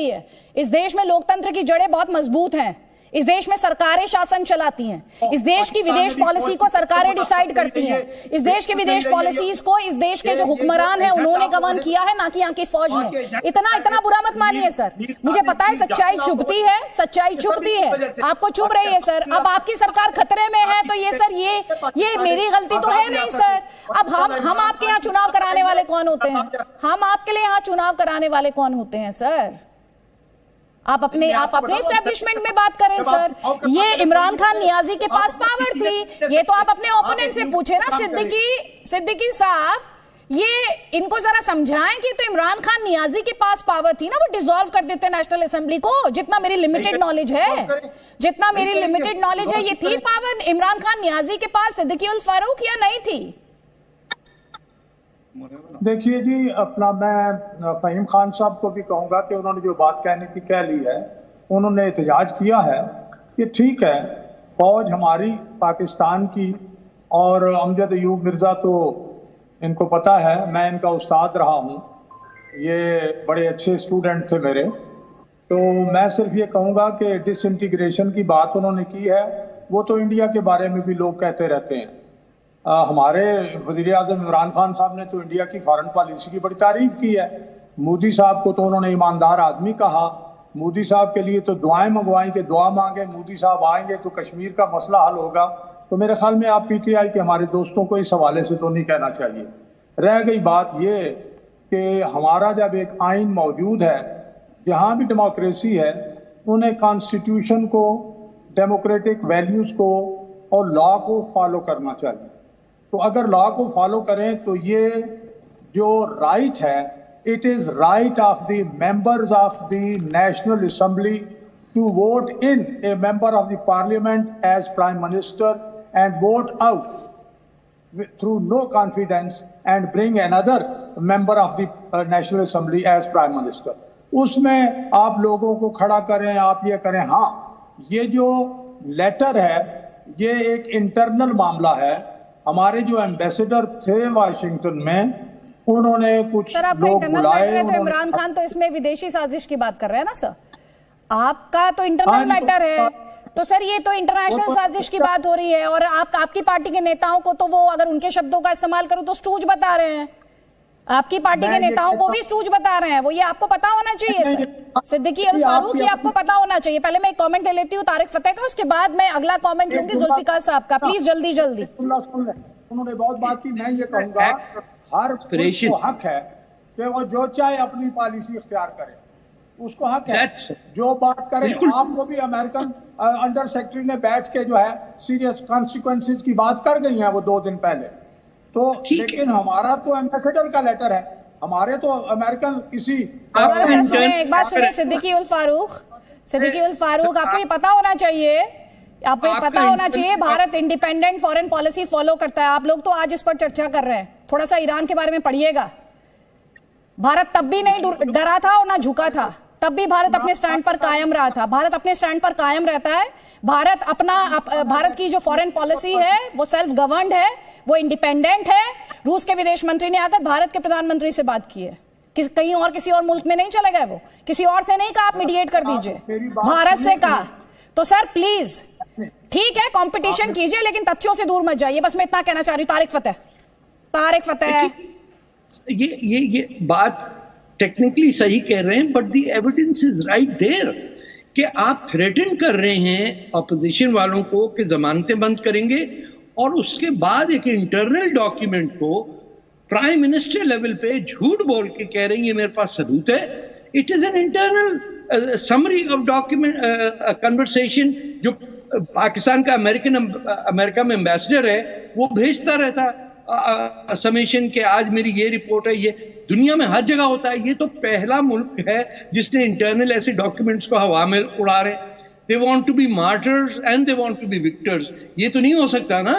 रही है। इस देश में लोकतंत्र की जड़ें बहुत मजबूत हैं। इस देश में सरकारें शासन चलाती हैं। इस देश की विदेश पॉलिसी को सरकारें डिसाइड करती हैं। इस देश की विदेश पॉलिसीज को इस देश के जो हुक्मरान हैं उन्होंने गवर्न किया है, ना कि यहाँ की फौज ने। इतना बुरा मत मानिए सर, मुझे पता है सच्चाई चुभती है, सच्चाई चुभती है, आपको चुभ रही है सर। अब आपकी सरकार खतरे में है तो ये सर ये मेरी गलती तो है नहीं सर। अब हम आपके यहाँ चुनाव कराने वाले कौन होते हैं? हम आपके लिए यहाँ चुनाव कराने वाले कौन होते हैं सर? आप अपने एस्टेब्लिशमेंट में बात करें सर। ये इमरान खान नियाजी के पास पावर थी, ये तो आप अपने ओपोनेंट से पूछे ना। सिद्दीकी साहब, ये इनको जरा समझाएं कि तो इमरान खान नियाजी के पास पावर थी ना, वो डिसॉल्व कर देते नेशनल असेंबली को। जितना मेरी लिमिटेड नॉलेज है ये थी पावर इमरान खान नियाजी के पास सिद्दीकी उल फारूक या नहीं थी? देखिए जी, अपना मैं फहीम खान साहब को भी कहूँगा कि उन्होंने जो बात कहने की कह ली है, उन्होंने एहतजाज किया है कि ठीक है, फौज हमारी पाकिस्तान की, और अमजद अयूब मिर्ज़ा तो इनको पता है, मैं इनका उस्ताद रहा हूँ, ये बड़े अच्छे स्टूडेंट थे मेरे। तो मैं सिर्फ ये कहूँगा कि डिसइंटीग्रेशन की बात उन्होंने की है, वो तो इंडिया के बारे में भी लोग कहते रहते हैं। हमारे वज़ीर-ए-आज़म इमरान खान साहब ने तो इंडिया की फॉरेन पॉलिसी की बड़ी तारीफ की है। मोदी साहब को तो उन्होंने ईमानदार आदमी कहा। मोदी साहब के लिए तो दुआएं मंगवाएं कि दुआ मांगे, मोदी साहब आएंगे तो कश्मीर का मसला हल होगा। तो मेरे ख्याल में आप पीटीआई के हमारे दोस्तों को इस हवाले से तो नहीं कहना चाहिए। रह गई बात ये कि हमारा जब एक आइन मौजूद है, जहाँ भी डेमोक्रेसी है, उन्हें कॉन्स्टिट्यूशन को, डेमोक्रेटिक वैल्यूज़ को और लॉ को फॉलो करना चाहिए। तो अगर लॉ को फॉलो करें तो ये जो राइट है, it is right of the members of the national assembly to vote in a member of the parliament as prime minister and vote out through no confidence and bring another member of the national assembly as prime minister. उसमें आप लोगों को खड़ा करें, आप ये करें। हाँ, ये जो लेटर है ये एक इंटरनल मामला है। हमारे जो एम्बेसडर थे वाशिंगटन में, उन्होंने कुछ लोग बुलाए। तो इमरान खान तो इसमें विदेशी साजिश की बात कर रहे हैं ना सर, आपका तो इंटरनल मैटर है। तो सर ये तो इंटरनेशनल साजिश की बात हो रही है, और आपकी पार्टी के नेताओं को तो वो, अगर उनके शब्दों का इस्तेमाल करो तो स्टूज बता रहे हैं। आपकी पार्टी के नेताओं को भी स्टूज बता रहे हैं वो, ये आपको पता होना चाहिए सर। सिद्दीकी उल फारूक, ये आपको पता होना चाहिए। पहले मैं एक कमेंट ले लेती हूँ तारिक फतेह का, उसके बाद मैं अगला कमेंट लूंगी जुल्फिकार साहब का। प्लीज जल्दी। उन्होंने बहुत बात की। मैं ये कहूंगा, हर को हक है कि वो जो चाहे अपनी पॉलिसी इख्तियार करे, उसको हक है जो बात करे। आपको भी अमेरिकन अंडर सेक्रेटरी ने बैठ के जो है सीरियस कॉन्सिक्वेंसेस की बात कर गई है वो 2 दिन पहले। तो लेकिन हमारा तो एम्बेसडर का लेटर है, हमारे तो अमेरिकन किसी। एक बात सुनिए सिद्दीकी उल फारूक, आपको ये पता होना चाहिए, Bharat independent foreign policy follow करता है। आप लोग तो आज इस पर चर्चा कर रहे हैं, थोड़ा सा ईरान के बारे में पढ़िएगा। भारत तब भी नहीं डरा था और ना झुका था, तब भी भारत अपने स्टैंड पर कायम रहा था। भारत अपने स्टैंड पर कायम रहता है। भारत की जो फॉरेन पॉलिसी है वो सेल्फ गवर्नड है, वो इंडिपेंडेंट है। रूस के विदेश मंत्री ने आकर भारत के प्रधानमंत्री से बात की है, किसी और मुल्क में नहीं चले गए, वो किसी और से नहीं कहा आप मीडिएट कर दीजिए, भारत से कहा। तो सर प्लीज, ठीक है कंपटीशन कीजिए लेकिन तथ्यों से दूर मत जाइए, बस मैं इतना कहना चाह रही हूँ। तारिक फतेह, ये बात टेक्निकली सही कह रहे हैं, but the evidence is right there कि आप थ्रेटन कर रहे हैं ऑपोजिशन वालों को कि जमानतें बंद करेंगे, और उसके बाद एक इंटरनल डॉक्यूमेंट को प्राइम मिनिस्टर लेवल पे झूठ बोल के कह रही है मेरे पास सबूत है। It is an internal summary of document conversation जो पाकिस्तान का अमेरिका में एम्बेसडर है वो भेजता रहता समेशन के आज मेरी ये रिपोर्ट है। ये दुनिया में हर जगह होता है। ये तो पहला मुल्क है जिसने इंटरनल ऐसे डॉक्यूमेंट्स को हवा में उड़ा रहे। They want to be martyrs and they want to be victors. ये तो नहीं हो सकता ना।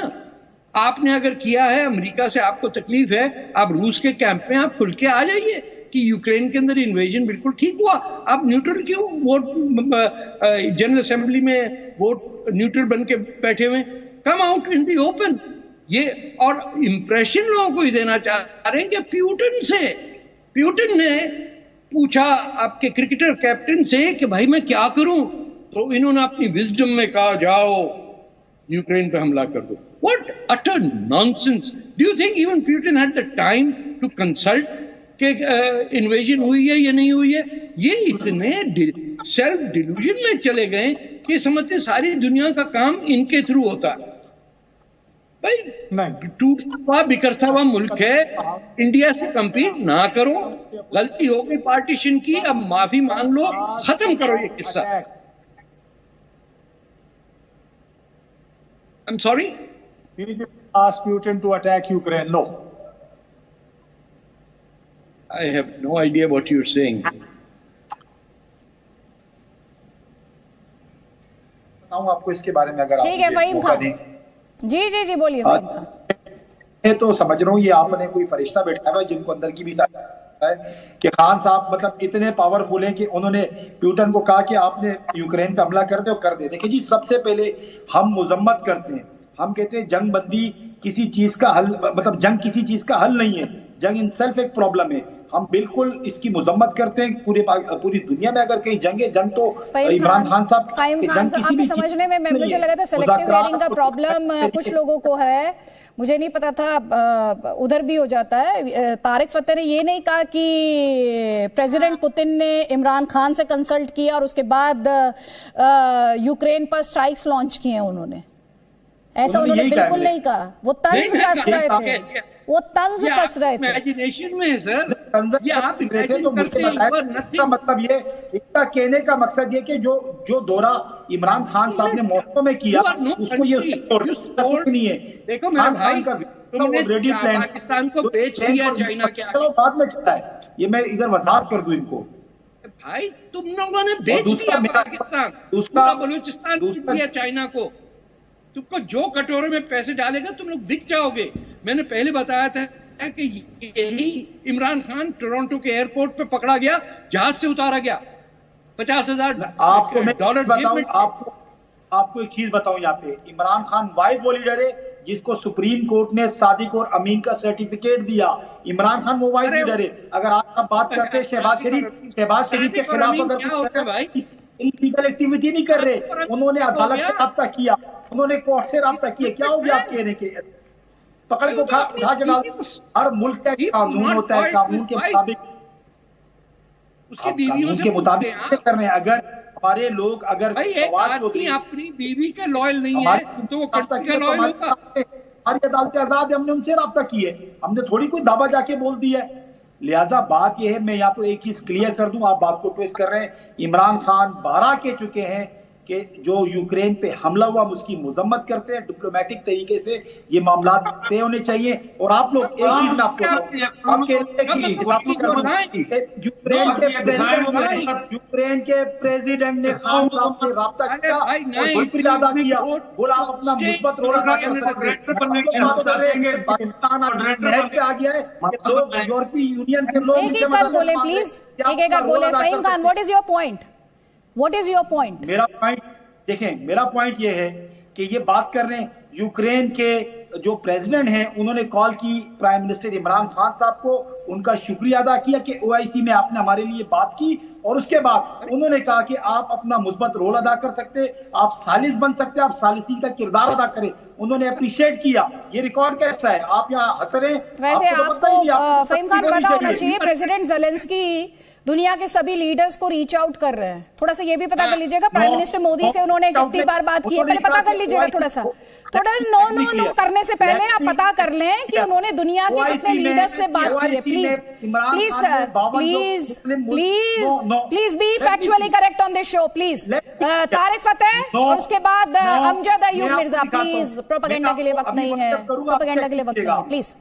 आपने अगर किया है, अमेरिका से आपको तकलीफ है, आप रूस के कैंप में आप खुल के आ जाइए कि यूक्रेन के अंदर इन्वेजन बिल्कुल ठीक हुआ। आप न्यूट्रल क्यों वोट जनरल असेंबली में वोट न्यूट्रल बन के बैठे हुए? Come out in the open. ये और इंप्रेशन लोगों को ही देना चाह रहे हैं कि प्यूटन ने पूछा आपके क्रिकेटर कैप्टन से कि भाई मैं क्या करूं, तो इन्होंने अपनी विजडम में कहा जाओ यूक्रेन पे हमला कर दो। What utter nonsense! Do you think even Putin had the time to consult कि इन्वेजन हुई है या नहीं हुई है? ये इतने सेल्फ डिल्यूजन में चले गए कि समझते सारी दुनिया का काम इनके थ्रू होता है। भाई टूटा हुआ बिखरता हुआ मुल्क है, इंडिया से कंपीट ना करो, गलती हो गई पार्टीशन की, अब माफी मांग लो, खत्म करो ये किस्सा। I'm sorry? He didn't ask Putin to attack Ukraine. No. I have no idea what you're saying. बताऊं आपको इसके बारे में, अगर ठीक है फहीम खान जी जी जी बोलिए फहीम खान। मैं तो समझ रहा हूँ ये आपने कोई फरिश्ता बैठा हुआ है जिनको अंदर की भी है कि खान साहब मतलब इतने पावरफुल हैं कि उन्होंने प्यूटन को कहा कि आपने यूक्रेन पे हमला कर दे और कर दे। देखिए जी, सबसे पहले हम मजम्मत करते हैं, हम कहते हैं जंग बंदी किसी चीज का हल, मतलब जंग किसी चीज का हल नहीं है, जंग इन सेल्फ एक प्रॉब्लम है। हम बिल्कुल इसकी मजम्मत करते हैं। पूरी दुनिया में अगर कहीं जंग है, जंग तो इमरान खान साहब आपके समझने में मुझे लगा था सेलेक्टिव हियरिंग का प्रॉब्लम कुछ लोगों को है, मुझे नहीं पता था उधर भी हो जाता है। तारिक फतेह ने ये नहीं कहा कि प्रेसिडेंट पुतिन ने इमरान खान से कंसल्ट किया और उसके बाद यूक्रेन पर स्ट्राइक्स लॉन्च किए हैं उन्होंने, ऐसा उन्होंने बिल्कुल नहीं कहा। वो तंज कस रहे थे, वो तंज कस रहे थे। इमेजिनेशन में है सर, ये आप इमेजिन तो मुझे बताया, मतलब ये इसका कहने का मकसद ये कि जो दौरा इमरान खान साहब ने मॉस्को में किया उसको ये नहीं है। देखो मेरा भाई, ऑलरेडी प्लान पाकिस्तान को बेच दिया चाइना के आगे, बाद में चला है। ये मैं इधर वजाहत कर दूं इनको। भाई तुम लोगों ने बेच दिया पाकिस्तान, दूसरा बलूचिस्तान बेच दिया चाइना को। तुमको जो कटोरे में पैसे डालेगा तुम लोग बिक जाओगे। मैंने पहले बताया था कि यही इमरान खान टोरंटो के एयरपोर्ट पे पकड़ा गया, जहाज से उतारा गया, 50,000 आपको मैं बताऊं, आपको एक चीज बताऊं, यहाँ पे इमरान खान वाइफ वो लीडर है जिसको सुप्रीम कोर्ट ने सादिक और अमीन का सर्टिफिकेट दिया। इमरान खान वो वाइफ लीडर है। अगर आप बात करते हैं शहबाज शरीफ के खिलाफ, अगर इलीगल एक्टिविटी नहीं कर रहे, उन्होंने अदालत से राब्ता किया, उन्होंने कोर्ट से राब्ता किया, क्या हो गया आप कहने के? पकड़ को उठा के डाल। हर मुल्क का कानून होता है, कानून के मुताबिक उसकी बीवियों के मुताबिक कर रहे हैं। अगर हमारे लोग अगर अपनी बीवी के लॉयल नहीं है तो वो का लॉयल होगा। हमारी अदालतें आजाद है, हमने उनसे राब्ता की है, हमने थोड़ी कोई दावा जाके बोल दिया है। लिहाजा बात यह है, मैं यहाँ पे एक चीज क्लियर कर दूं, आप बात को ट्विस्ट कर रहे हैं। इमरान खान 12 कह चुके हैं कि जो यूक्रेन पे हमला हुआ हम उसकी मजम्मत करते हैं, डिप्लोमेटिक तरीके से ये मामला तय होने चाहिए। और आप लोग एक चीज में आपको यूक्रेन के प्रेसिडेंट ने खान साहब से राब्ता किया और शुक्रिया अदा किया, बोला आप अपना मुस्बत रोल अदा कर सकते हैं। पाकिस्तान आ गया है, यूरोपीय यूनियन के लोग एक बार बोले प्लीज, एक बार बोले। Fahim Khan, what is your point? What is your point? मेरा पॉइंट देखें, मेरा पॉइंट ये है कि ये बात कर रहे हैं यूक्रेन के जो प्रेसिडेंट हैं, उन्होंने कॉल की प्राइम मिनिस्टर इमरान खान साहब को, उनका शुक्रिया अदा किया कि ओआईसी में आपने हमारे लिए बात की, और उसके बाद उन्होंने कहा कि आप अपना मुस्बत रोल अदा कर सकते, आप सालिस बन सकते, आप सालिसी का किरदार अदा करें। उन्होंने अप्रिशिएट किया। ये रिकॉर्ड कैसा है? आप यहाँ हंस रहे हैं। वैसे आपको फहीम खान पता होना चाहिए प्रेसिडेंट ज़ेलेंस्की दुनिया के सभी लीडर्स को रीच आउट कर रहे हैं। थोड़ा सा ये भी पता कर लीजिएगा, प्राइम मिनिस्टर मोदी से उन्होंने कितनी बार बात की है, पहले पता कर लीजिएगा। थोड़ा नो करने से पहले आप पता कर लें कि उन्होंने दुनिया के कितने लीडर्स से बात की है। Please please sir, please please please be factually correct on this show please. Tariq Fatah और उसके बाद अमजद अयूब मिर्जा, प्लीज। प्रोपेगेंडा के लिए वक्त नहीं है, प्रोपेगेंडा के लिए वक्त नहीं है, प्लीज।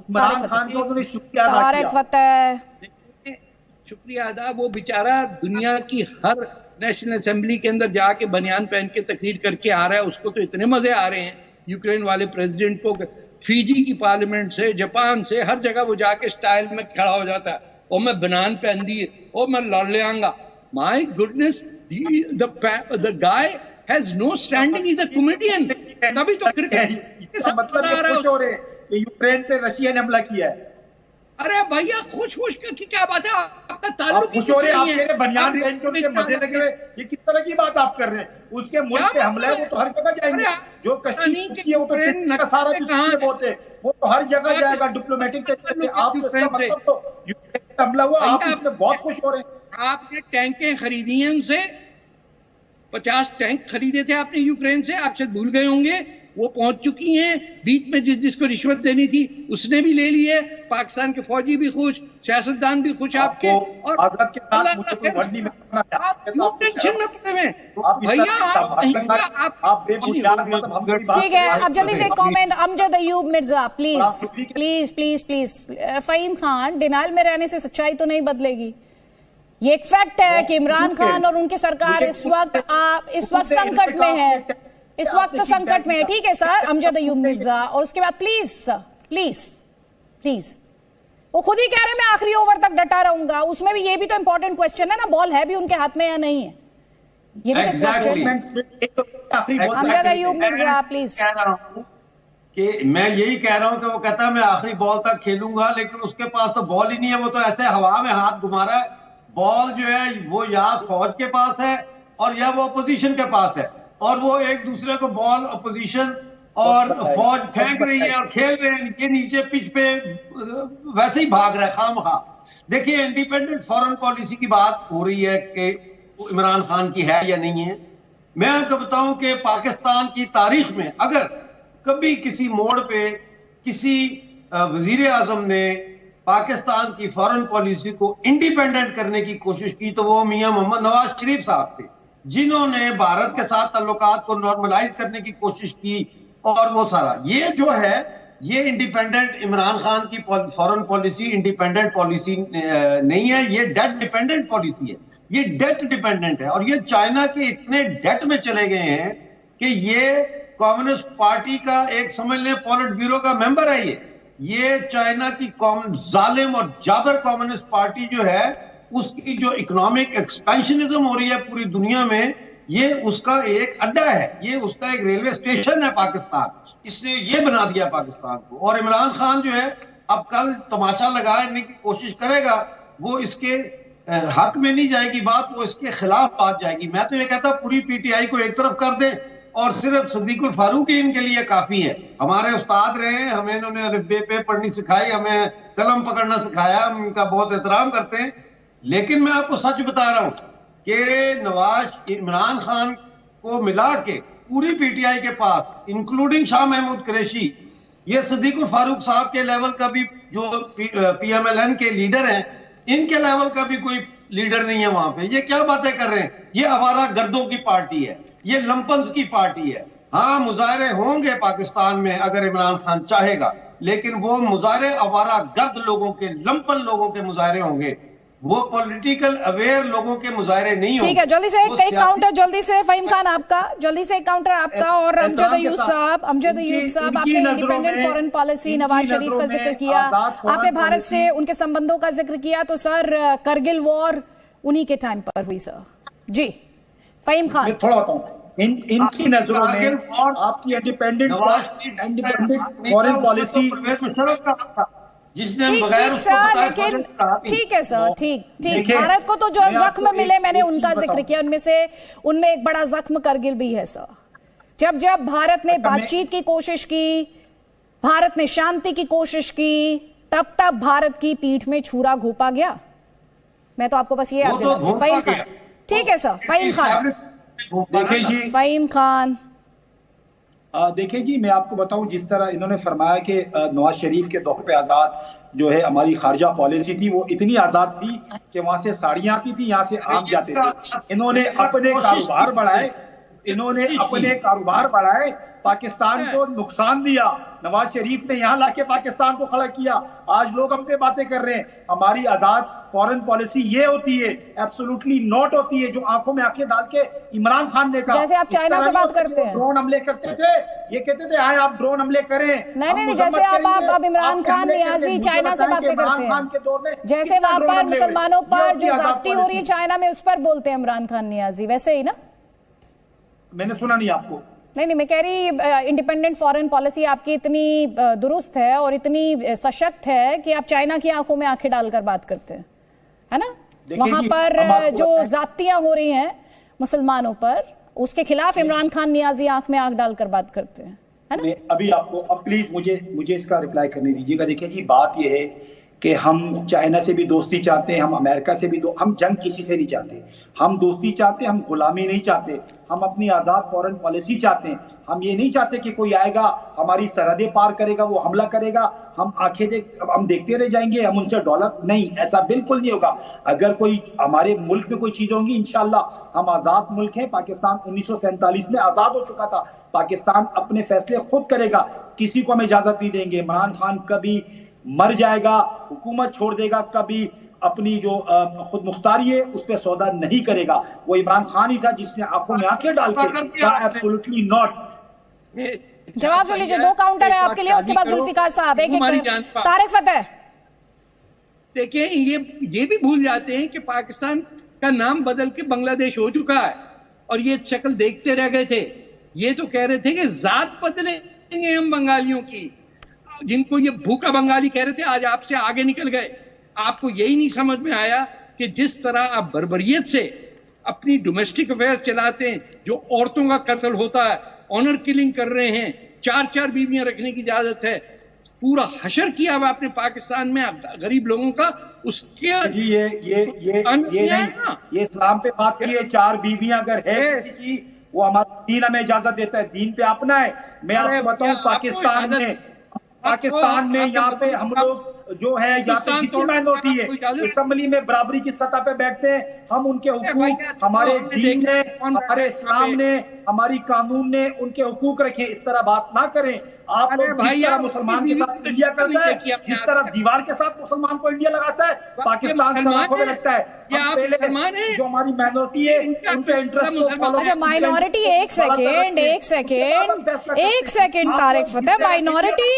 तारिक फतेह शुक्रिया अदा। वो बेचारा दुनिया की हर नेशनल असेंबली के अंदर जाके बनियान पहन के तकरीर करके आ रहा है, उसको तो इतने मजे आ रहे हैं यूक्रेन वाले प्रेसिडेंट को। फीजी की पार्लियामेंट से, जापान से, हर जगह वो जाके स्टाइल में खड़ा हो जाता है, और मैं बनान पहन दी, और मैं लड़ ले आऊंगा। My goodness, the guy has no standing, is a comedian. तभी तो क्रिकेट मतलब यूक्रेन पे रशिया ने हमला किया है। अरे भैया खुश की क्या बात है, आपका आप ताल्लुक ही खुश हो रहे हैं, आप नहीं है। मेरे बनियान पहन के उनके मजे लगे हुए, ये किस तरह की बात आप कर रहे हैं? उसके मुल्क पे हमला है, वो तो हर जगह जाएंगे। जो कश्मीर की है वो तो यूक्रेन का सारा कुछ बोलते हैं, वो तो हर जगह जाएगा डिप्लोमेटिक तरीके से। आप तो इसका मतलब तो यूक्रेन पे हमला हुआ, आप इसमें बहुत खुश हो रहे हैं। आपने टैंकें खरीदी हैं उनसे, 50 टैंक खरीदे थे आपने यूक्रेन से, आप शायद भूल गए होंगे। वो पहुंच चुकी हैं, बीच में जिसको रिश्वत देनी थी उसने भी ले ली है। पाकिस्तान के फौजी भी खुश, सियासतदान भी खुश आपके। और आजाद के साथ मुझे कोई वर्ड नहीं मिलना है। आप क्यों टेंशन में पड़े हुए? आप भैया आप बेबुनियाद मतलब हम कोई बात ठीक है, नहीं अब जल्दी से एक कमेंट अमजद अयूब मिर्जा, प्लीज आप- please please please. Fahim Khan, denial में रहने से सच्चाई तो नहीं बदलेगी। ये एक फैक्ट है कि इमरान खान और उनकी सरकार इस वक्त संकट में है, इस वक्त संकट में है। ठीक है सर, अमजद अयूब मिर्जा। और उसके बाद प्लीज सर, प्लीज प्लीज, वो खुद ही कह रहे हैं मैं आखिरी ओवर तक डटा रहूंगा। उसमें भी ये भी तो इंपॉर्टेंट क्वेश्चन है ना, बॉल है भी उनके हाथ में या नहीं है, ये भी तो क्वेश्चन है। अमजद अयूब मिर्जा प्लीज। कह रहा हूं कि मैं यही कह रहा हूं कि वो कहता है मैं आखिरी बॉल तक खेलूंगा, लेकिन उसके पास तो बॉल ही नहीं है। वो तो ऐसे हवा में हाथ घुमा रहा है। बॉल जो है वो या फौज के पास है और या वो अपोजिशन के पास है, और वो एक दूसरे को बॉल अपोजिशन और फौज फेंक रही है और खेल रहे हैं। ये नीचे पिच पे वैसे ही भाग रहा है खामखा। देखिए, इंडिपेंडेंट फॉरेन पॉलिसी की बात हो रही है कि इमरान खान की है या नहीं है। मैं आपको बताऊं कि पाकिस्तान की तारीख में अगर कभी किसी मोड़ पे किसी वजीर आजम ने पाकिस्तान की फॉरेन पॉलिसी को इंडिपेंडेंट करने की कोशिश की तो वो मियां मोहम्मद नवाज शरीफ साहब थे, जिन्होंने भारत के साथ ताल्लुकात को नॉर्मलाइज करने की कोशिश की। और वो सारा ये जो है, ये इंडिपेंडेंट इमरान खान की फॉरेन पॉलिसी इंडिपेंडेंट पॉलिसी नहीं है, ये डेट डिपेंडेंट पॉलिसी है। ये डेट डिपेंडेंट है और ये चाइना के इतने डेट में चले गए हैं कि ये कम्युनिस्ट पार्टी का एक समझ लें पॉलिट ब्यूरो का मेंबर है। ये चाइना की जालिम और जाबर कम्युनिस्ट पार्टी जो है, उसकी जो इकोनॉमिक एक्सपेंशनिज्म हो रही है पूरी दुनिया में, ये उसका एक अड्डा है, ये उसका एक रेलवे स्टेशन है पाकिस्तान। इसने ये बना दिया पाकिस्तान को। और इमरान खान जो है अब कल तमाशा लगाने की कोशिश करेगा, वो इसके हक में नहीं जाएगी बात, वो इसके खिलाफ बात जाएगी। मैं तो ये कहता पूरी पीटीआई को एक तरफ कर दे और सिर्फ सदीकुल फारूक ही इनके लिए काफी है। हमारे उस्ताद रहे हैं, हमें इन्होंने अलिफ बे पढ़नी सिखाई, हमें कलम पकड़ना सिखाया, हम इनका बहुत एहतराम करते हैं। लेकिन मैं आपको सच बता रहा हूं कि इमरान खान को मिला के पूरी पीटीआई के पास इंक्लूडिंग शाह महमूद कुरैशी, ये सदीकुल फारूक साहब के लेवल का भी जो पीएमएलएन के लीडर हैं, इनके लेवल का भी कोई लीडर नहीं है वहां पे। ये क्या बातें कर रहे हैं? ये आवारा गर्दों की पार्टी है, ये लंपन्स की पार्टी है। हाँ, मुजाहरे होंगे पाकिस्तान में अगर इमरान खान चाहेगा, लेकिन वो मुजाहरे आवारा गर्द लोगों के, लंपन लोगों के मुजाहरे होंगे, वो पॉलिटिकल अवेयर लोगों के मुजाहरे नहीं होंगे। ठीक है, जल्दी से एक काउंटर, जल्दी से फहीम खान आपका, जल्दी से एक काउंटर आपका। और अमजद अयूब साहब, आपने independent foreign policy, Nawaz Sharif का जिक्र किया, आपने भारत से उनके संबंधों का जिक्र किया, तो सर करगिल वॉर उन्हीं के टाइम पर हुई सर। जी फहीम खान, मैं थोड़ा बताऊं, इनकी नजरों में आपकी इंडिपेंडेंट फॉरेन पॉलिसी जिसने ठीक सर, लेकिन ठीक है सर, ठीक भारत को तो जो जख्म मिले मैंने उनका जिक्र किया, उनमें एक बड़ा जख्म करगिल भी है सर। जब भारत ने बातचीत की कोशिश की, भारत ने शांति की कोशिश की, तब तक भारत की पीठ में छुरा घोंपा गया। मैं तो आपको बस ये याद दिला दूं। फहीम खान, ठीक है सर, फहीम खान। देखिए जी, फहीम खान देखिए जी, मैं आपको बताऊं, जिस तरह इन्होंने फरमाया कि नवाज शरीफ के दौर पे आजाद जो है हमारी खारजा पॉलिसी थी, वो इतनी आजाद थी कि वहां से साड़ियां आती थी, यहाँ से आम जाते थे। इन्होंने अपने कारोबार बढ़ाए, पाकिस्तान को नुकसान दिया। नवाज शरीफ ने यहाँ लाके पाकिस्तान को खड़ा किया। आज लोग हम पे बातें कर रहे हैं। हमारी आजाद फॉरेन पॉलिसी ये होती है, एब्सोल्युटली नॉट होती है, जो आंखों में आंखें डाल के इमरान खान ने कहा। जैसे आप चाइना से बात करते हैं, ड्रोन हमले करते थे, ये कहते थे आए आप ड्रोन हमले करें। नहीं, जैसे आप इमरान खान नियाजी चाइना से बातें करते हैं, जैसे वहां पर मुसलमानों पर जो ज्यादती हो रही है चाइना में, उस पर बोलते हैं इमरान खान नियाजी, वैसे ही ना? मैंने सुना नहीं आपको। नहीं, मैं कह रही इंडिपेंडेंट फॉरेन पॉलिसी आपकी इतनी दुरुस्त है और इतनी सशक्त है कि आप चाइना की आंखों में आंखें डालकर बात करते हैं, है ना? वहां पर जो जातियां हो रही हैं मुसलमानों पर, उसके खिलाफ इमरान खान नियाजी आंख में आंख डालकर बात करते हैं, है ना? अभी आपको अब प्लीज मुझे इसका रिप्लाई करने दीजिएगा। देखिए जी, बात यह है कि हम चाइना से भी दोस्ती चाहते हैं, हम अमेरिका से भी हम जंग किसी से नहीं चाहते, हम दोस्ती चाहते हैं, हम गुलामी नहीं चाहते, हम अपनी आजाद फॉरेन पॉलिसी चाहते हैं। हम ये नहीं चाहते कि कोई आएगा हमारी सरहदें पार करेगा, वो हमला करेगा, हम हम देखते रह जाएंगे, हम उनसे डॉलर नहीं, ऐसा बिल्कुल नहीं होगा। अगर कोई हमारे मुल्क में कोई चीज होंगी, इंशाल्लाह हम आजाद मुल्क है। पाकिस्तान 1947 में आजाद हो चुका था। पाकिस्तान अपने फैसले खुद करेगा, किसी को हम इजाजत नहीं देंगे। इमरान खान कभी मर जाएगा, हुकूमत छोड़ देगा, कभी अपनी जो खुद मुख्तारी है उस पर सौदा नहीं करेगा। वो इमरान खान ही था जिसने आंखों में आंखें डाल के कहा एब्सोल्युटली नॉट। जवाब सुन लीजिए, 2 काउंटर है आपके लिए, उसके बाद जुल्फिकार साहब एक तारिक फतेह। देखिए, ये भी भूल जाते हैं कि पाकिस्तान का नाम बदल के बांग्लादेश हो चुका है और ये शक्ल देखते रह गए थे। ये तो कह रहे थे कि जात बदलेंगे हम बंगालियों की, जिनको ये भूखा बंगाली कह रहे थे, आज आपसे आगे निकल गए। आपको यही नहीं समझ में आया कि जिस तरह आप बर्बरियत से अपनी डोमेस्टिक अफेयर्स चलाते हैं, जो औरतों का कत्ल होता है, ऑनर किलिंग कर रहे हैं, 4-4 बीवियां रखने की इजाजत है, पूरा हशर किया हुआ आपने पाकिस्तान में गरीब लोगों का। उसके जी ये इस्लाम पे बात की है, 4 बीवियां अगर है किसी की, वो हमारा दीन हमें इजाजत देता है, दीन पे अपना है। मैं आपको बताऊं, पाकिस्तान में यहाँ पे हम लोग जो है यहाँ पे जितनी माइनॉरिटी है असेंबली में बराबरी की सतह पे बैठते हैं। हम उनके हुकूक, हमारे दीन ने, हमारे इस्लाम ने, हमारी कानून ने उनके हुकूक रखे। इस तरह बात ना करें आप लोग। जिस तरह मुसलमान के साथ इंडिया करता है, जिस तरह दीवार के साथ मुसलमान को इंडिया लगाता है, पाकिस्तान सलाखों में लगता है। जो हमारी माइनॉरिटी है उनके इंटरेस्ट को फॉलो। माइनॉरिटी, एक सेकेंड तारिक फतेह, माइनॉरिटी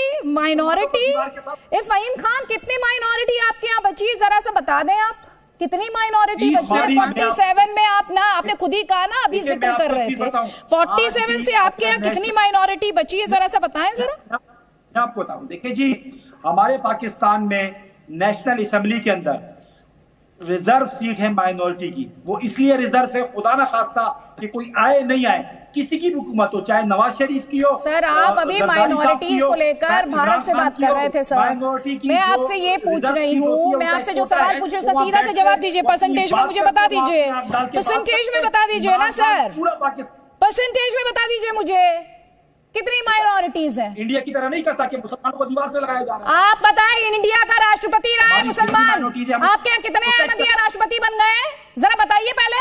फहीम खान, कितनी माइनॉरिटी आपके यहाँ बची है, जरा सा बता दें आप, कितनी माइनॉरिटी बची है? 47 में आपने खुद ही कहा ना, अभी जिक्र कर रहे थे, 47 से आपके यहाँ कितनी माइनॉरिटी बची है, जरा सा बताएं जरा। मैं आपको बताऊं, देखिए जी, हमारे पाकिस्तान में नेशनल असेंबली के अंदर रिजर्व सीट है माइनॉरिटी की। वो इसलिए रिजर्व है, खुदा ना खास्ता कि कोई आए नहीं आए, किसी की भी हुकूमत हो, चाहे नवाज शरीफ की हो। सर, आप अभी माइनॉरिटीज को लेकर भारत से बात कर रहे थे सर। मैं आपसे ये पूछ रही हूँ, मैं आपसे जो सवाल पूछ रही हूँ उसका सीधा से जवाब दीजिए। परसेंटेज में मुझे बता दीजिए, परसेंटेज में बता दीजिए ना सर, परसेंटेज में बता दीजिए मुझे कितनी माइनॉरिटीज है। इंडिया की तरह नहीं करता कि मुसलमानों को दीवार से लगाया जा रहा है। आप बताएं, इंडिया का राष्ट्रपति रहा है मुसलमान, आपके यहाँ कितने अहमदिया राष्ट्रपति बन गए, जरा बताइए पहले।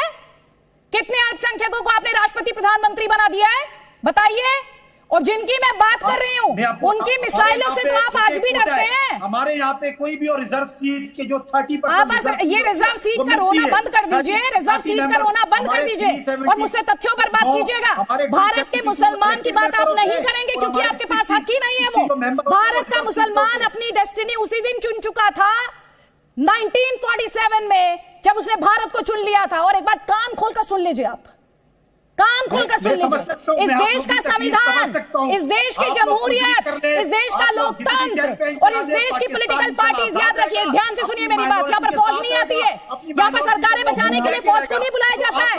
कितने अल्पसंख्यकों को आपने राष्ट्रपति प्रधानमंत्री बना दिया है, बताइए। और जिनकी मैं बात कर रही हूँ उनकी मिसाइलों से तो आप आज भी डरते हैं। हमारे यहाँ पे कोई भी और रिजर्व सीट के जो 30% आप बस ये रिजर्व सीट का रोना बंद कर दीजिए, रिजर्व सीट का रोना बंद कर दीजिए और मुझसे तथ्यों पर बात कीजिएगा। भारत के मुसलमान की बात आप नहीं करेंगे क्योंकि आपके पास हक ही नहीं है। वो भारत का मुसलमान अपनी डेस्टिनी उसी दिन चुन चुका था 1947 में, जब उसने भारत को चुन लिया था। और एक बात कान खोलकर सुन लीजिए, आप कान खोलकर सुन लीजिए। इस देश का संविधान, इस देश की जमहूरियत, इस देश का लोकतंत्र और इस देश की पॉलिटिकल पार्टीज, याद रखिए, ध्यान से सुनिए मेरी बात। यहाँ पर फौज नहीं आती है, यहाँ पर सरकारें बचाने के लिए फौज को नहीं बुलाया जाता है।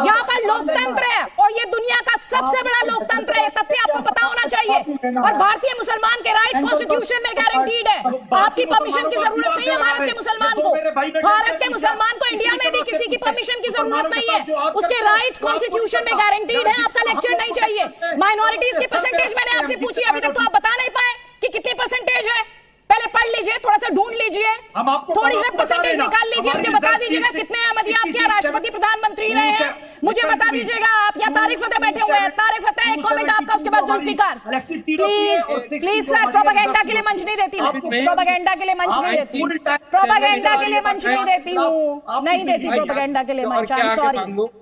यहाँ पर लोकतंत्र है और ये दुनिया का सबसे बड़ा लोकतंत्र है, तथ्य आपको पता होना चाहिए। और भारतीय मुसलमान के राइट्स कॉन्स्टिट्यूशन में गारंटीड है। आपकी परमिशन की जरूरत नहीं है भारत के मुसलमान को। भारत के मुसलमान को इंडिया में भी किसी की परमिशन की जरूरत नहीं है, उसके राइट्स कॉन्स्टिट्यूशन में गारंटीड है। आपका लेक्चर नहीं चाहिए। माइनॉरिटीज की परसेंटेज मैंने आपसे पूछी, अभी तक तो आप बता नहीं पाए कि कितनी परसेंटेज है। पहले पढ़ लीजिए, थोड़ा सा ढूंढ लीजिए, थोड़ी सी परसेंटेज निकाल लीजिए, मुझे बता दीजिएगा कितने अहमदिया आप क्या राष्ट्रपति प्रधानमंत्री रहे हैं, मुझे बता दीजिएगा आप। या तारिक फतेह बैठे हुए हैं, तारिक फतेह एक कमेंट आपका, उसके बाद जुल्फिकार। प्लीज सर, प्रोपेगेंडा के लिए मंच नहीं देती मैं, प्रोपेगेंडा के लिए मंच नहीं देती, प्रोपेगेंडा के लिए मंच नहीं देती हूँ, नहीं देती प्रोपेगेंडा के लिए मंच। आई एम सॉरी,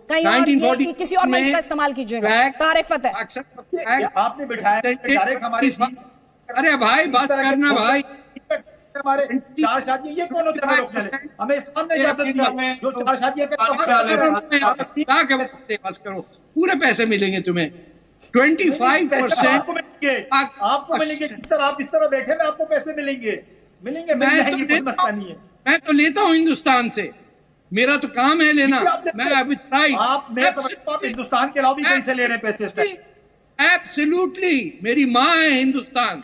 कहीं और किसी और मंच का इस्तेमाल कीजिएगा। तारिक फतेह आपने बिठाया। अरे भाई बस करना भाई, हमारे 4 शादी ये कौन होते हैं? हमें सामने इजाजत दी जो 4 शादियां बस करो, पूरे पैसे मिलेंगे तुम्हें। 25% आपको मिलेंगे किस तरह? आप इस तरह बैठे हुए आपको पैसे मिलेंगे मिल जाएंगे, कोई मसला नहीं है। मैं तो लेता हूं हिंदुस्तान से, मेरा तो काम है लेना। मैं अभी आप हिंदुस्तान के अलावा भी कहीं से ले रहे हैं पैसे? एब्सोल्युटली, मेरी माँ है हिंदुस्तान,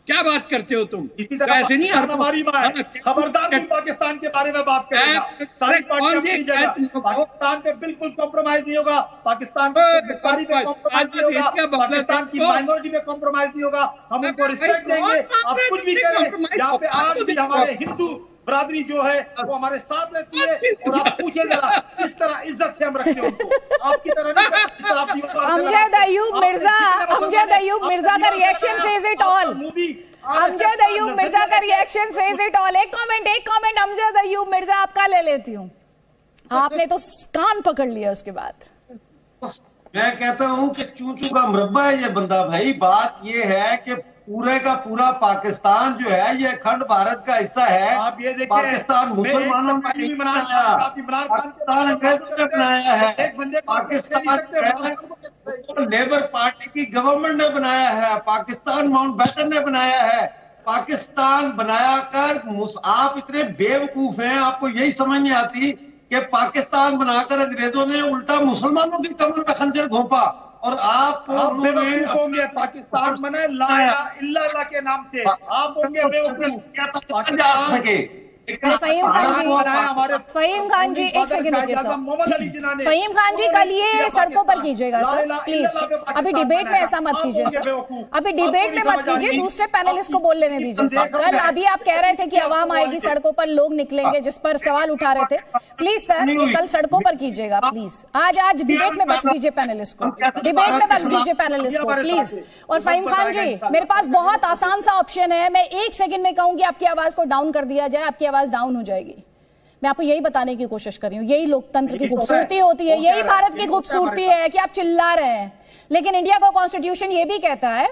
क्या बात करते हो तुम? इसी तरह ऐसे नहीं, हमारी माँ है। खबरदार कोई पाकिस्तान के बारे में बात करेगा, सारी पार्टियां अपनी जगह। पाकिस्तान पे बिल्कुल कॉम्प्रोमाइज नहीं होगा, पाकिस्तान पे कॉम्प्रोमाइज नहीं होगा, पाकिस्तान की माइनॉरिटी पे कॉम्प्रोमाइज नहीं होगा। हम उनको रिस्पेक्ट देंगे, आप कुछ भी करें। यहाँ पे आज भी हमारे हिंदू बरादरी जो है वो हमारे साथ रहती है, और आप पूछे जरा इस तरह इज्जत से हम रखते हैं उनको, आपकी तरह नहीं। अमजद अयूब मिर्जा का reaction says it all. Amjad Ayub Mirza का रिएक्शन सेज इट ऑल। एक कमेंट अमजद अयूब मिर्जा आपका ले लेती हूँ। आपने तो कान पकड़ लिया उसके बाद। मैं कहता हूं कि चूचू का मुरब्बा है ये बंदा भाई। बात ये है कि पूरे का पूरा पाकिस्तान जो है ये अखंड भारत का हिस्सा है। आप ये देखिए, पाकिस्तान मुसलमानों ने नहीं बनाया, पाकिस्तान अंग्रेजों ने बनाया है, पाकिस्तान लेबर पार्टी की गवर्नमेंट ने बनाया है, पाकिस्तान माउंटबेटन ने बनाया है। पाकिस्तान बनाया कर आप इतने बेवकूफ हैं, आपको यही समझ नहीं आती कि पाकिस्तान बनाकर अंग्रेजों ने उल्टा मुसलमानों की कमर में खंजर घोंपा, और आप होंगे पाकिस्तान बने ला इलाहा इल्लल्लाह के नाम से, आप होंगे बेवकूफ। जा सके। फहीम खान जी एक सेकंड रुकिए सर। फहीम खान जी कल ये सड़कों पर कीजिएगा सर प्लीज, अभी डिबेट में ऐसा मत कीजिए सर, अभी डिबेट में मत कीजिए, दूसरे पैनलिस्ट को बोल लेने दीजिए सर। कल अभी आप कह रहे थे कि आवाम आएगी, सड़कों पर लोग निकलेंगे, जिस पर सवाल उठा रहे थे। प्लीज सर कल सड़कों पर कीजिएगा प्लीज, आज डिबेट में बच दीजिए पैनलिस्ट को, डिबेट में बच दीजिए पैनलिस्ट को प्लीज। और फहीम खान जी मेरे पास बहुत आसान सा ऑप्शन है, मैं 1 सेकंड में कहूंगी आपकी आवाज को डाउन कर दिया जाए, आपकी डाउन हो जाएगी। मैं आपको यही बताने की कोशिश कर रही हूं, यही लोकतंत्र की खूबसूरती होती है, यही भारत की खूबसूरती है कि आप चिल्ला रहे हैं। लेकिन इंडिया का कॉन्स्टिट्यूशन ये भी कहता है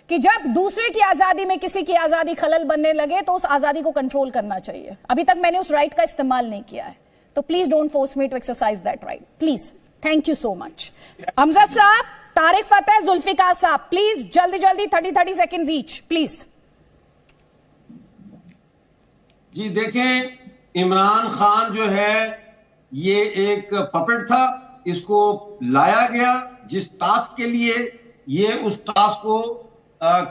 कि जब दूसरे की आजादी में किसी की आजादी खलल बनने लगे तो उस आजादी को कंट्रोल करना चाहिए। अभी तक मैंने उस राइट का इस्तेमाल नहीं किया है, तो please don't force me to exercise that right please. Thank you so much. Amjad साहब, तारिक फतेह, जुल्फिकार साहब, प्लीज जल्दी जल्दी 30 सेकेंड ईच प्लीज। जी देखें, इमरान खान जो है ये एक पपेट था, इसको लाया गया जिस टास्क के लिए, ये उस टास्क को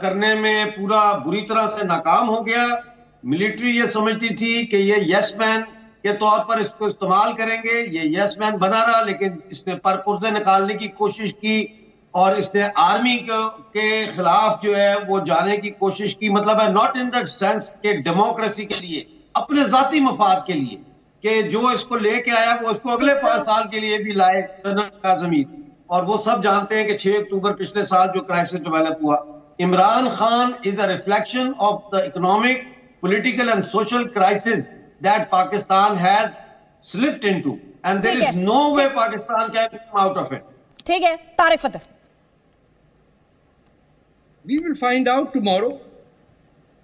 करने में पूरा बुरी तरह से नाकाम हो गया। मिलिट्री ये समझती थी कि ये यस मैन के तौर पर इसको इस्तेमाल करेंगे, ये यस मैन बना रहा, लेकिन इसने परपुर्जे निकालने की कोशिश की और इसने आर्मी के खिलाफ जो है वो जाने की कोशिश की। मतलब है नॉट इन द सेंस के डेमोक्रेसी के लिए, अपने जाती मफाद के लिए, कि जो इसको लेके आया वो इसको अगले 5 साल के लिए भी लाए काज़मी। और वो सब जानते हैं कि 6 अक्टूबर पिछले साल जो क्राइसिस डेवलप हुआ, Imran Khan is a reflection of the economic, political and social crisis that Pakistan has slipped into, and there is no way Pakistan can come out of it. ठीक है, Tariq Fatah. We will find out tomorrow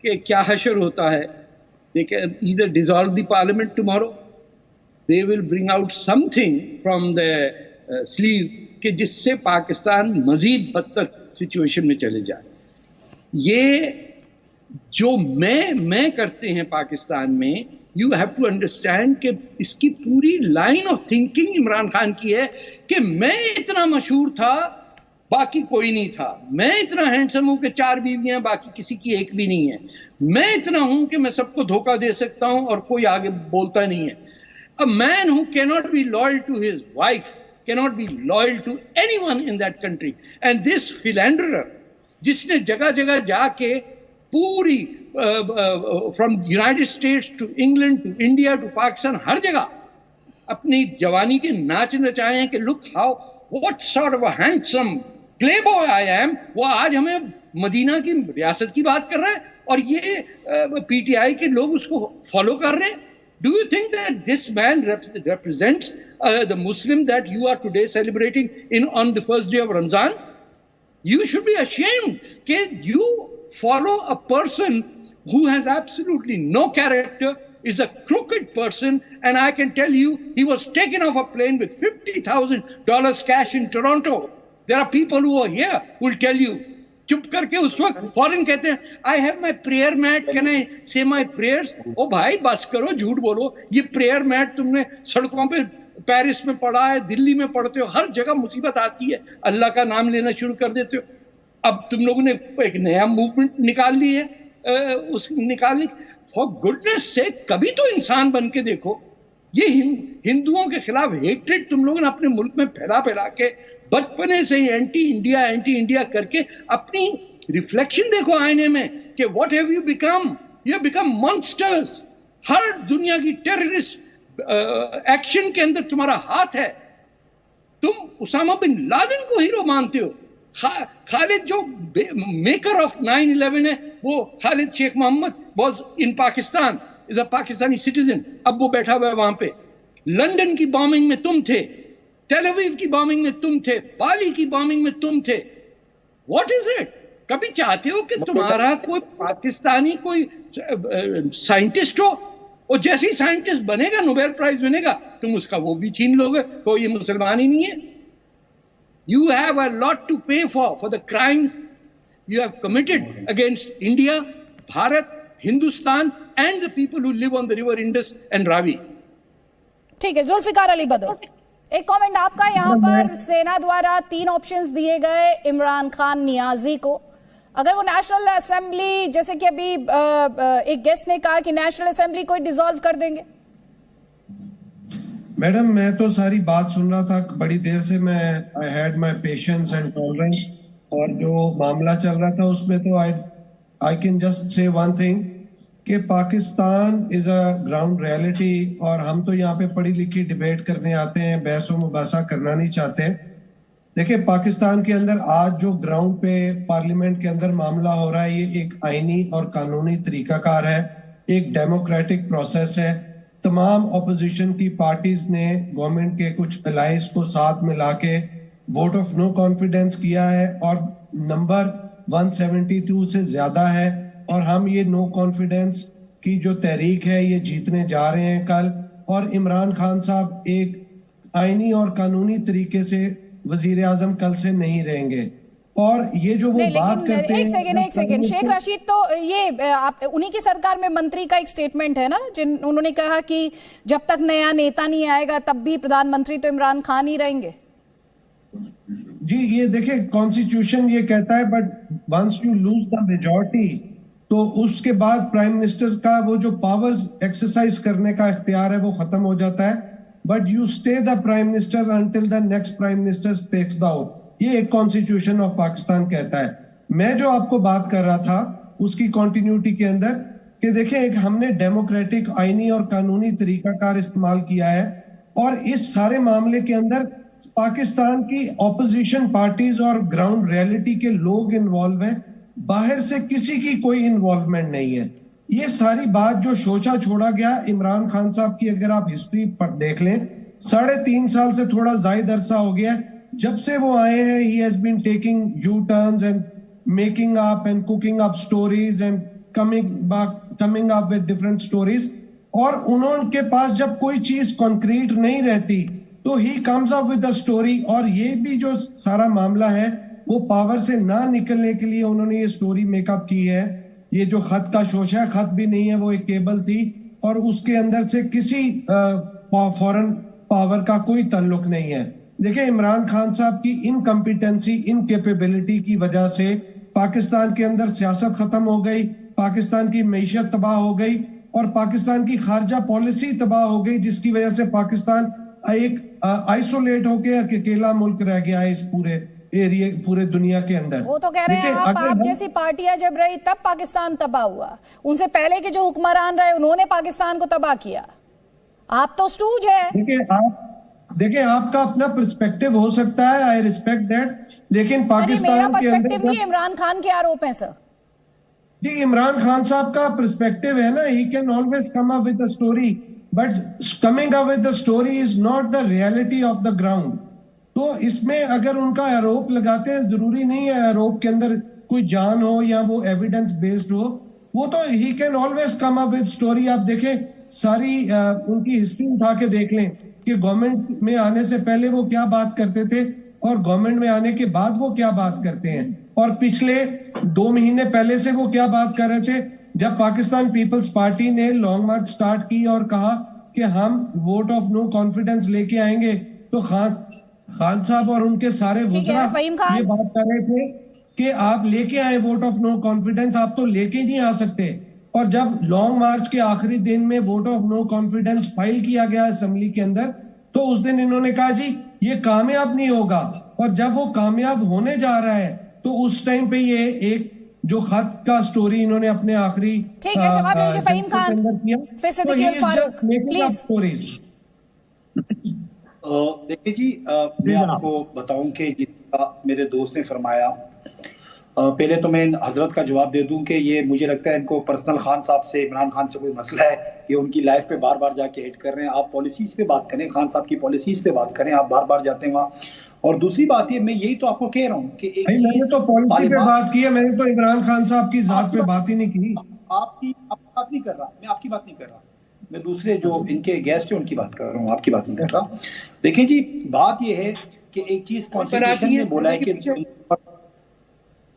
कि क्या हशर होता है। They can either dissolve the parliament tomorrow, they will bring out something from the sleeve कि जिससे पाकिस्तान मजीद बदतर सिचुएशन में चले जाए। ये जो मैं करते हैं पाकिस्तान में, यू हैव टू अंडरस्टैंड कि इसकी पूरी line of thinking Imran Khan की है कि मैं इतना मशहूर था बाकी कोई नहीं था, मैं इतना हैंडसम हूं कि 4 बीवियां बाकी किसी की एक भी नहीं है, मैं इतना हूं कि मैं सबको धोखा दे सकता हूं और कोई आगे बोलता नहीं है। A man who cannot be loyal to his wife cannot be loyal to anyone in that country. And this philanderer, जिसने जगह जगह जाके पूरी from United States to England to India to Pakistan हर जगह अपनी जवानी के नाच नचाए हैं कि look how what sort of a handsome playboy I am, वो आज हमें मदीना की रियासत की बात कर रहे हैं और ये पीटीआई के लोग उसको फॉलो कर रहे हैं। Do you think that this man represents the Muslim that you are today celebrating on the first day of Ramzan? You should be ashamed that you follow a person who has absolutely no character, is a crooked person, and I can tell you he was taken off a plane with $50,000 cash in Toronto. There are people who are here will tell you. चुप करके उस वक्त फौरन कहते हैं I have my prayer mat, can I say my prayers. ओ भाई बस करो, झूठ बोलो. ये प्रेयर मैट तुमने सड़कों पे पेरिस में पढ़ा है, दिल्ली में पढ़ते हो, हर जगह मुसीबत आती है, अल्लाह का नाम लेना शुरू कर देते हो. अब तुम लोगों ने एक नया मूवमेंट निकाल ली है, उस निकालने फॉर गुडनेस से कभी तो इंसान बन के देखो. ये हिंदुओं के खिलाफ हेट्रेड तुम लोगों ने अपने मुल्क में फैला के बचपने से ही एंटी इंडिया करके अपनी रिफ्लेक्शन देखो आईने में कि what have you become. You have become monsters. हर दुनिया की टेररिस्ट एक्शन के अंदर तुम्हारा हाथ है. तुम उसामा बिन लादेन को हीरो मानते हो. खालिद जो मेकर ऑफ 9/11 है, वो Khalid Sheikh Mohammed was in Pakistan, is a Pakistani citizen. अब वो बैठा हुआ है वहां पे. लंदन की बॉम्बिंग में तुम थे, टेल अवीव की बॉम्बिंग में तुम थे, बाली की बॉम्बिंग में तुम थे. What is it? कभी चाहते हो कि तुम्हारा कोई पाकिस्तानी कोई साइंटिस्ट हो, और जैसे ही साइंटिस्ट बनेगा, नोबेल प्राइज बनेगा, तुम उसका वो भी छीन लोगे, तो ये मुसलमान ही नहीं है. You have a lot to pay for the crimes you have committed against India, Bharat, Hindustan and the people who live on the river Indus and Ravi. ठीक है, जुल्फिकार अली बदर, एक कमेंट आपका. यहाँ पर सेना द्वारा 3 ऑप्शंस दिए गए इमरान खान नियाजी को. अगर वो नेशनल असेंबली, जैसे कि अभी एक गेस्ट ने कहा कि नेशनल असेंबली को डिसॉल्व कर देंगे. मैडम, मैं तो सारी बात सुन रहा था बड़ी देर से. मैं I had my patience and tolerance, और जो मामला चल रहा था उसमें तो I can just say one thing कि Pakistan is a ground reality, और हम तो यहाँ पे पढ़ी लिखी डिबेट करने आते हैं, बहस व मुबासा करना नहीं चाहते. देखिए, पाकिस्तान के अंदर आज जो ग्राउंड पे पार्लियामेंट के अंदर मामला हो रहा है, ये एक आईनी और कानूनी तरीकाकार है, एक डेमोक्रेटिक प्रोसेस है. तमाम ऑपोजिशन की पार्टीज ने गवर्नमेंट के कुछ अलाइज को साथ मिला के वोट ऑफ नो कॉन्फिडेंस किया है, और नंबर 172 से ज्यादा है. और हम ये नो कॉन्फिडेंस की जो तहरीक है ये जीतने जा रहे हैं कल. और इमरान खान साहब एक आईनी और कानूनी तरीके से वजीर आजम कल से नहीं रहेंगे. और ये जो वो बात करते हैं, एक सेकेंड शेख रशीद, तो ये आप उन्हीं की सरकार में मंत्री का एक स्टेटमेंट है ना, उन्होंने कहा कि जब तक नया नेता नहीं आएगा तब भी प्रधानमंत्री तो इमरान खान ही रहेंगे. जी, ये देखिए, कॉन्स्टिट्यूशन ये कहता है, but once you lose the majority तो उसके बाद प्राइम मिनिस्टर का वो जो पावर्स एक्सरसाइज करने का इख्तियार है वो खत्म हो जाता है. But you stay the prime minister until the next prime minister takes the oath. ये एक कॉन्स्टिट्यूशन ऑफ पाकिस्तान कहता है. मैं जो आपको बात कर रहा था उसकी कंटिन्यूटी के अंदर कि देखिए, एक हमने डेमोक्रेटिक आईनी और कानूनी तरीकाकार इस्तेमाल किया है, और इस सारे मामले के अंदर पाकिस्तान की ऑपोजिशन पार्टीज और ग्राउंड रियलिटी के लोग इन्वॉल्व हैं, बाहर से किसी की कोई इन्वॉल्वमेंट नहीं है. ये सारी बात जो सोचा छोड़ा गया इमरान खान साहब की, अगर आप हिस्ट्री पर देख लें, 3.5 साल से थोड़ा जायद अरसा हो गया जब से वो आए हैं. He has been taking U turns and making up and cooking up stories and coming up with different stories. और उनके पास जब कोई चीज कॉन्क्रीट नहीं रहती तो he comes up with a story. और ये भी जो सारा मामला है वो पावर से ना निकलने के लिए उन्होंने ये स्टोरी मेकअप की है. ये जो खत का शोशा है, खत भी नहीं है, वो एक केबल थी, और उसके अंदर से किसी फॉरेन पावर का कोई ताल्लुक नहीं है. देखिए, इमरान खान साहब की इनकम्पिटेंसी, इनकेपेबिलिटी की वजह से पाकिस्तान के अंदर सियासत खत्म हो गई, पाकिस्तान की मईशत तबाह हो गई, और पाकिस्तान की खारजा पॉलिसी तबाह हो गई, जिसकी वजह से पाकिस्तान एक आइसोलेट होकर अकेला मुल्क रह गया है इस पूरे एरिया, पूरे दुनिया के अंदर. वो तो कह रहे हैं आप जैसी पार्टियां जब रही तब पाकिस्तान तबाह हुआ. उनसे पहले के जो हुक्मरान रहे उन्होंने पाकिस्तान को तबाह किया. आप तो स्टूज है. देखिए, आपका अपना पर्सपेक्टिव हो सकता है, आई रिस्पेक्ट दैट, लेकिन पाकिस्तान के अंदर नहीं, इमरान खान के आरोप हैं सर. जी, इमरान खान साहब का पर्सपेक्टिव है ना, he can always come up with a story, but coming up with the story is not the reality of the ground. तो इसमें अगर उनका आरोप लगाते हैं, जरूरी नहीं है आरोप के अंदर कोई जान हो या वो एविडेंस बेस्ड हो, वो तो he can always come up with story. आप देखें, सारी उनकी हिस्ट्री उठा के देख लें कि गवर्नमेंट में आने से पहले वो क्या बात करते थे और गवर्नमेंट में आने के बाद वो क्या बात करते हैं, और पिछले 2 महीने पहले से वो क्या बात कर रहे थे जब पाकिस्तान पीपल्स पार्टी ने लॉन्ग मार्च स्टार्ट की और कहा कि हम वोट ऑफ नो कॉन्फिडेंस लेके आएंगे, तो खान साहब और उनके सारे वुज़रा ये बात कर रहे थे कि आप लेके आए वोट ऑफ नो कॉन्फिडेंस, आप तो लेके नहीं आ सकते। और जब लॉन्ग मार्च के आखिरी दिन में vote of no confidence file किया गया असेंबली के अंदर, तो उस दिन इन्होंने कहा जी ये कामयाब नहीं होगा, और जब वो कामयाब होने जा रहा है तो उस टाइम पे ये एक जो खत का स्टोरी इन्होंने अपने आखिरी ठीक है, जवाब दीजिए फहीम खान, फिर सिद्दीकी उल फारूक प्लीज। देखिए जी, मैं आपको बताऊं कि जितना मेरे दोस्त ने फरमाया, पहले तो मैं हजरत का जवाब दे दूं कि ये मुझे लगता है इनको पर्सनल खान साहब से, इमरान खान से कोई मसला है, ये उनकी लाइफ पे बार बार जाके हिट कर रहे हैं। आप पॉलिसीज पे बात करें, खान साहब की पॉलिसीज पे बात करें, आप बार बार जाते हैं वहाँ। और दूसरी बात ये, मैं यही तो आपको कह रहा हूँ कि मैंने तो पॉलिसी पे बात की है, मैंने तो इमरान खान साहब की जात पे बात ही नहीं की। आपकी बात नहीं कर रहा, मैं आपकी बात नहीं कर रहा, मैं दूसरे जो इनके गेस्ट है उनकी बात कर रहा हूँ, आपकी बात नहीं कर रहा। देखिए जी, बात ये है कि एक चीज कॉन्स्टिट्यूशन ने बोला है कि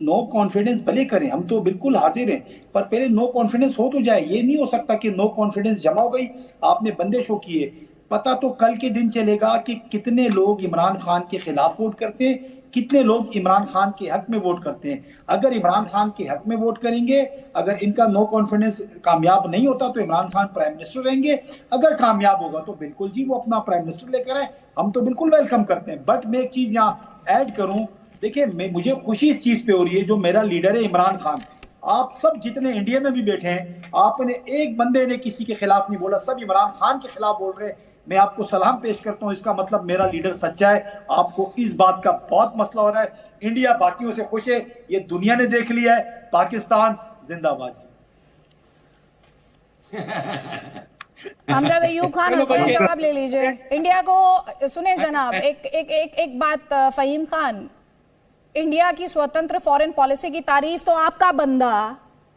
नो कॉन्फिडेंस भले करें, हम तो बिल्कुल हाजिर हैं, पर पहले नो कॉन्फिडेंस हो तो जाए। ये नहीं हो सकता कि नो कॉन्फिडेंस जमा हो गई, आपने बंदे शो किए, पता तो कल के दिन चलेगा कि कितने लोग इमरान खान के खिलाफ वोट करते हैं, कितने लोग इमरान खान के हक में वोट करते हैं। अगर इमरान खान के हक में वोट करेंगे, अगर इनका नो कॉन्फिडेंस कामयाब नहीं होता तो इमरान खान प्राइम मिनिस्टर रहेंगे, अगर कामयाब होगा तो बिल्कुल जी वो अपना प्राइम मिनिस्टर लेकर आए, हम तो बिल्कुल वेलकम करते हैं। बट मैं एक चीज यहाँ ऐड करूं, देखिए मुझे खुशी इस चीज पे हो रही है, जो मेरा लीडर है इमरान खान, आप सब जितने इंडिया में भी बैठे हैं, आपने एक बंदे ने किसी के खिलाफ नहीं बोला, सब इमरान खान के खिलाफ बोल रहे हैं। मैं आपको सलाम पेश करता हूं, इसका मतलब मेरा लीडर सच्चा है। आपको इस बात का बहुत मसला हो रहा है, इंडिया बाकियों से खुश है, ये दुनिया ने देख लिया है। पाकिस्तान जिंदाबाद। अमजद अयूब खान हसन जवाब ले लीजिए। इंडिया को सुने जनाब, एक बात फहीम खान, इंडिया की स्वतंत्र फॉरेन पॉलिसी की तारीफ तो आपका बंदा,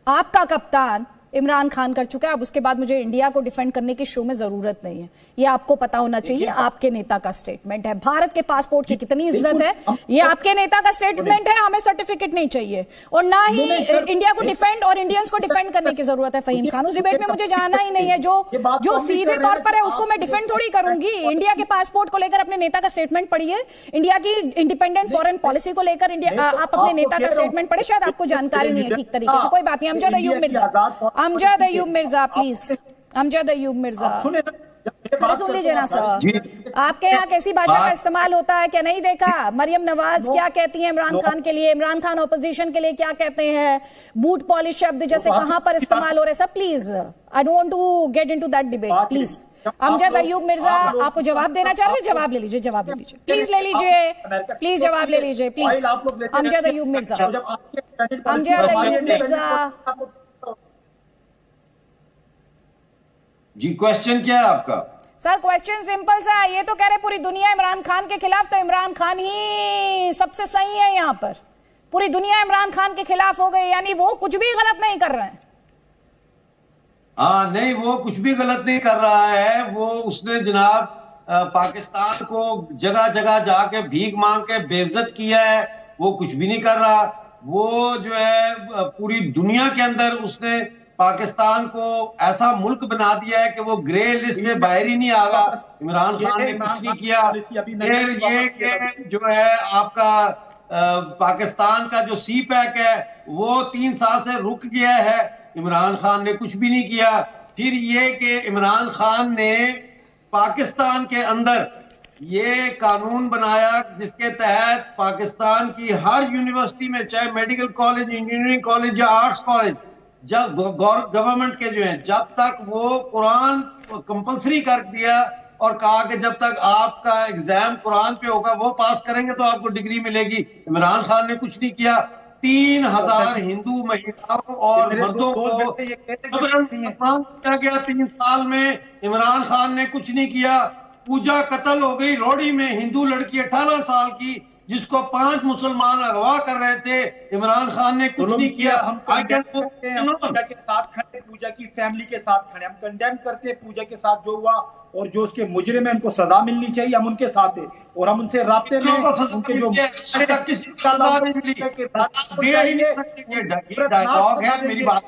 आपका कप्तान इमरान खान कर चुका है। अब उसके बाद मुझे इंडिया को डिफेंड करने की शो में जरूरत नहीं है, ये आपको पता होना चाहिए। आपके नेता का स्टेटमेंट है, भारत के पासपोर्ट की कितनी इज्जत है, ये आपके नेता का स्टेटमेंट है। हमें सर्टिफिकेट नहीं चाहिए और ना ही इंडिया को डिफेंड और इंडियंस को डिफेंड करने की जरूरत है। फहीम खान, उस डिबेट में मुझे जाना ही नहीं है। जो सीधे तौर पर है उसको मैं डिफेंड थोड़ी करूंगी। इंडिया के पासपोर्ट को लेकर अपने नेता का स्टेटमेंट पढ़िए, इंडिया की इंडिपेंडेंट फॉरेन पॉलिसी को लेकर आप अपने नेता का स्टेटमेंट पढ़े, शायद आपको जानकारी नहीं है ठीक तरीके से। कोई बात नहीं। अमजद अयूब मिर्जा प्लीज, अमजद अयूब मिर्जा सुन लीजिए ना सर, आपके यहाँ कैसी भाषा का इस्तेमाल होता है क्या नहीं देखा? मरियम नवाज क्या कहती हैं इमरान खान के लिए, इमरान खान ऑपोजिशन के लिए क्या कहते हैं, बूट पॉलिश शब्द जैसे कहां पर इस्तेमाल हो रहे हैं सब? Please, I don't want to get into that debate. Please Amjad Ayub Mirza, आपको जवाब देना चाह रहे हैं, जवाब ले लीजिए, जवाब ले लीजिए, प्लीज ले लीजिए, प्लीज जवाब ले लीजिए, प्लीज। अमजद अयूब मिर्जा, अमजद अयूब मिर्जा जी, क्वेश्चन क्या है आपका? सर क्वेश्चन सिंपल सा है, ये तो कह रहे पूरी दुनिया इमरान खान के खिलाफ, तो इमरान खान ही सबसे सही है यहाँ पर। पूरी दुनिया इमरान खान के खिलाफ हो गई, यानी वो कुछ भी गलत नहीं कर रहे हैं। हाँ नहीं, वो कुछ भी गलत नहीं कर रहा है। वो उसने जनाब पाकिस्तान को जगह जगह जाके भीख मांग के बेइज्जत किया है, वो कुछ भी नहीं कर रहा। वो जो है पूरी दुनिया के अंदर उसने पाकिस्तान को ऐसा मुल्क बना दिया है कि वो ग्रे लिस्ट से बाहर ही नहीं आ रहा। इमरान खान ने कुछ नहीं किया। फिर ये कि जो है आपका पाकिस्तान का जो सी पैक है वो 3 साल से रुक गया है, इमरान खान ने कुछ भी नहीं किया। फिर ये कि इमरान खान ने पाकिस्तान के अंदर ये कानून बनाया जिसके तहत पाकिस्तान की हर यूनिवर्सिटी में, चाहे मेडिकल कॉलेज, इंजीनियरिंग कॉलेज या आर्ट्स कॉलेज, जब गवर्नमेंट के जो है, जब तक वो कुरान कंपलसरी कर दिया और कहा कि जब तक आपका एग्जाम कुरान पे होगा, वो पास करेंगे तो आपको डिग्री मिलेगी। इमरान खान ने कुछ नहीं किया। 3000 हिंदू महिलाओं और मर्दों को किया गया 3 साल में। इमरान खान ने कुछ नहीं किया। पूजा कत्ल हो गई रोहड़ी में, हिंदू लड़की 18 साल की, जिसको 5 मुसलमान अगवा कर रहे थे, इमरान खान ने कुछ नहीं किया। हम पूजा के साथ खड़े, पूजा की फैमिली के साथ खड़े, हम कंडेम करते हैं पूजा के साथ जो हुआ, और जो उसके मुजरिम है उनको सजा मिलनी चाहिए, हम उनके साथ है और हम उनसे राब्ते में उनके जो डायलॉग है, मेरी बात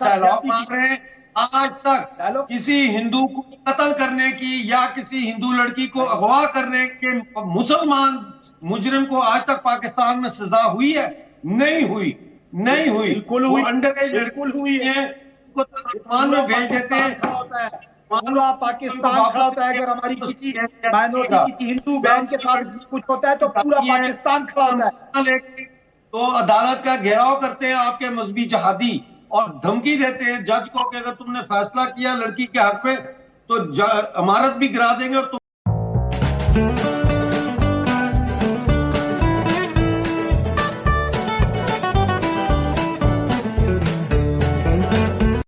डायलॉग मार रहे हैं। आज तक किसी हिंदू को कत्ल करने की या किसी हिंदू लड़की को अगवा करने के मुसलमान मुजरिम को आज तक पाकिस्तान में सजा हुई है? नहीं हुई, नहीं हुई। बिल्कुल हुई, अंडर एज बिल्कुल हुई है। पाकिस्तान में भेज देते हैं। पूरा पाकिस्तान खड़ा होता है। अगर हमारी किसी माइनॉरिटी, किसी हिंदू बहन के साथ कुछ होता है तो पूरा पाकिस्तान खड़ा होता है। तो अदालत का घेराव करते हैं आपके मजहबी जहादी और धमकी देते हैं जज को कि अगर तुमने फैसला किया लड़की के हक पे तो इमारत भी गिरा देंगे और तुम